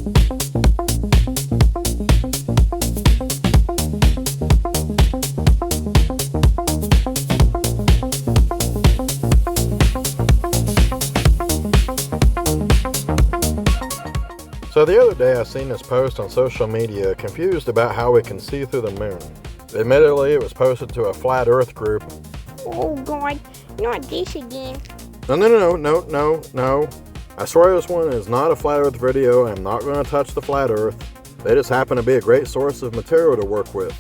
So the other day I seen this post on social media confused about how we can see through the moon. Admittedly, it was posted to a flat earth group. Oh God, not this again. No. I swear this one is not a flat earth video. I'm not going to touch the flat earth. They just happen to be a great source of material to work with.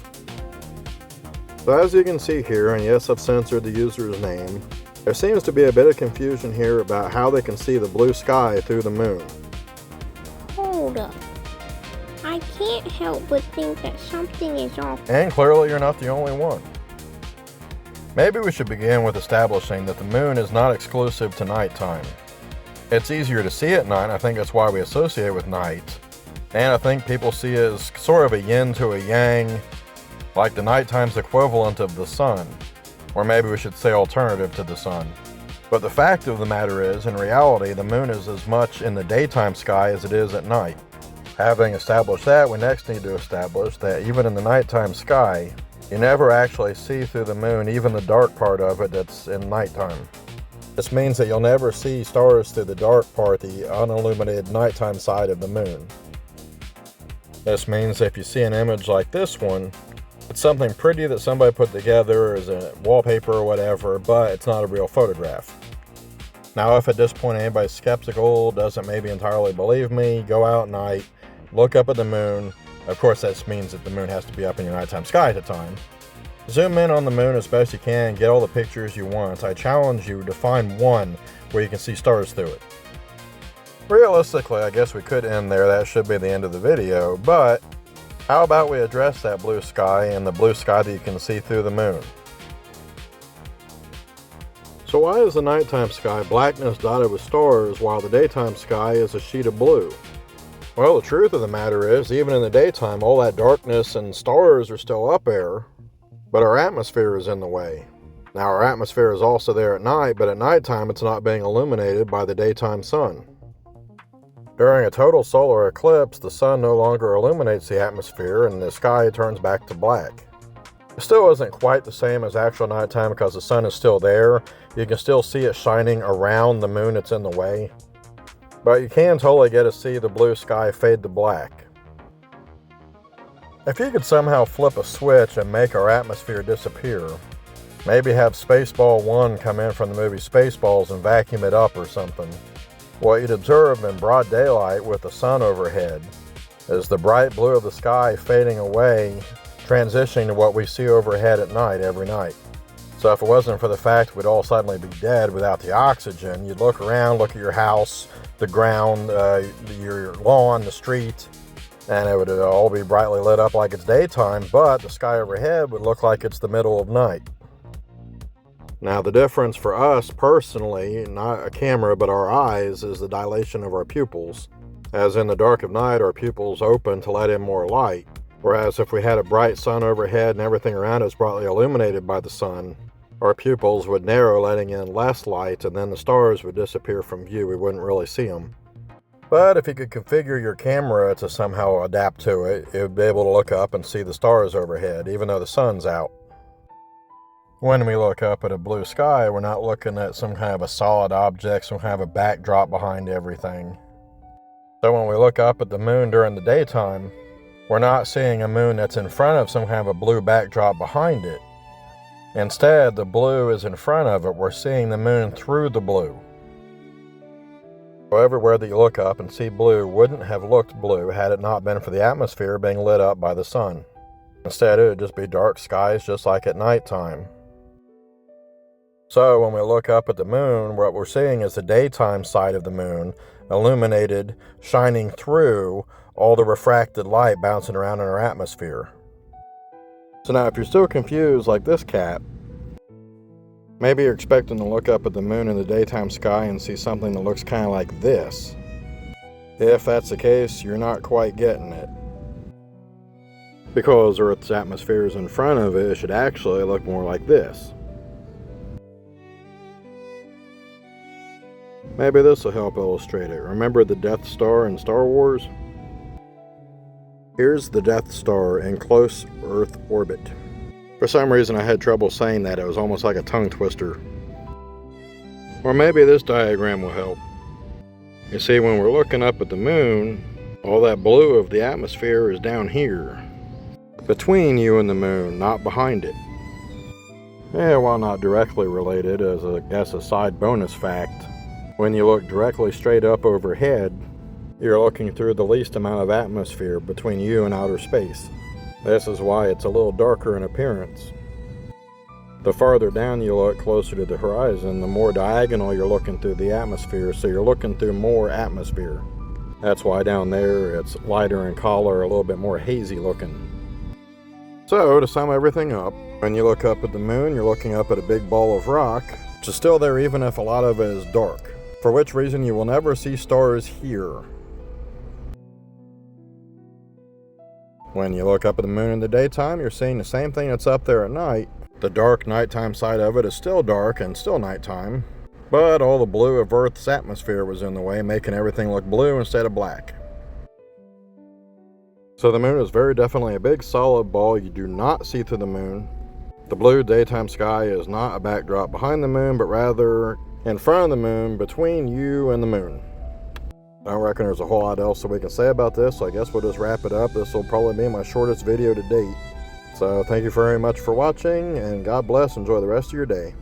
So as you can see here, and yes, I've censored the user's name, there seems to be a bit of confusion here about how they can see the blue sky through the moon. Hold up. I can't help but think that something is off. And clearly you're not the only one. Maybe we should begin with establishing that the moon is not exclusive to nighttime. It's easier to see at night, I think that's why we associate it with night. And I think people see it as sort of a yin to a yang, like the nighttime's equivalent of the sun. Or maybe we should say alternative to the sun. But the fact of the matter is, in reality, the moon is as much in the daytime sky as it is at night. Having established that, we next need to establish that even in the nighttime sky, you never actually see through the moon, even the dark part of it that's in nighttime. This means that you'll never see stars through the dark part, the unilluminated nighttime side of the moon. This means if you see an image like this one, it's something pretty that somebody put together as a wallpaper or whatever, but it's not a real photograph. Now, if at this point anybody's skeptical, doesn't maybe entirely believe me, go out at night, look up at the moon. Of course, that means that the moon has to be up in your nighttime sky at the time. Zoom in on the moon as best you can, get all the pictures you want. I challenge you to find one where you can see stars through it. Realistically, I guess we could end there. That should be the end of the video, but how about we address that blue sky and the blue sky that you can see through the moon? So why is the nighttime sky blackness dotted with stars while the daytime sky is a sheet of blue? Well, the truth of the matter is, even in the daytime, all that darkness and stars are still up there, but our atmosphere is in the way. Now, our atmosphere is also there at night, but at nighttime it's not being illuminated by the daytime sun. During a total solar eclipse, the sun no longer illuminates the atmosphere and the sky turns back to black. It still isn't quite the same as actual nighttime because the sun is still there. You can still see it shining around the moon that's in the way. But you can totally get to see the blue sky fade to black. If you could somehow flip a switch and make our atmosphere disappear, maybe have Spaceball 1 come in from the movie Spaceballs and vacuum it up or something, what you'd observe in broad daylight with the sun overhead is the bright blue of the sky fading away, transitioning to what we see overhead at night every night. So if it wasn't for the fact we'd all suddenly be dead without the oxygen, you'd look around, look at your house, the ground, your lawn, the street, and it would all be brightly lit up like it's daytime, but the sky overhead would look like it's the middle of night. Now, the difference for us personally, not a camera, but our eyes, is the dilation of our pupils. As in the dark of night, our pupils open to let in more light. Whereas if we had a bright sun overhead and everything around us brightly illuminated by the sun, our pupils would narrow, letting in less light, and then the stars would disappear from view. We wouldn't really see them. But if you could configure your camera to somehow adapt to it, it would be able to look up and see the stars overhead, even though the sun's out. When we look up at a blue sky, we're not looking at some kind of a solid object, some kind of a backdrop behind everything. So when we look up at the moon during the daytime, we're not seeing a moon that's in front of some kind of a blue backdrop behind it. Instead, the blue is in front of it. We're seeing the moon through the blue. So everywhere that you look up and see blue wouldn't have looked blue had it not been for the atmosphere being lit up by the sun. Instead, it would just be dark skies just like at nighttime. So when we look up at the moon, what we're seeing is the daytime side of the moon, illuminated, shining through all the refracted light bouncing around in our atmosphere. So now if you're still confused like this cat, maybe you're expecting to look up at the moon in the daytime sky and see something that looks kind of like this. If that's the case, you're not quite getting it. Because Earth's atmosphere is in front of it, it should actually look more like this. Maybe this will help illustrate it. Remember the Death Star in Star Wars? Here's the Death Star in close Earth orbit. For some reason I had trouble saying that. It was almost like a tongue twister. Or maybe this diagram will help. You see, when we're looking up at the moon, all that blue of the atmosphere is down here. Between you and the moon, not behind it. Yeah, while not directly related, as I guess a side bonus fact, when you look directly straight up overhead, you're looking through the least amount of atmosphere between you and outer space. This is why it's a little darker in appearance. The farther down you look closer to the horizon, the more diagonal you're looking through the atmosphere, so you're looking through more atmosphere. That's why down there it's lighter in color, a little bit more hazy looking. So, to sum everything up, when you look up at the moon, you're looking up at a big ball of rock, which is still there even if a lot of it is dark, for which reason you will never see stars here. When you look up at the moon in the daytime, you're seeing the same thing that's up there at night. The dark nighttime side of it is still dark and still nighttime, but all the blue of Earth's atmosphere was in the way, making everything look blue instead of black. So the moon is very definitely a big solid ball. You do not see through the moon. The blue daytime sky is not a backdrop behind the moon, but rather in front of the moon, between you and the moon. I don't reckon there's a whole lot else that we can say about this, so I guess we'll just wrap it up. This will probably be my shortest video to date. So thank you very much for watching, and God bless. Enjoy the rest of your day.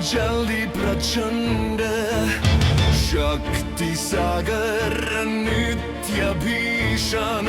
जल्दी प्रचंड शक्ति सागर नित्य भीषण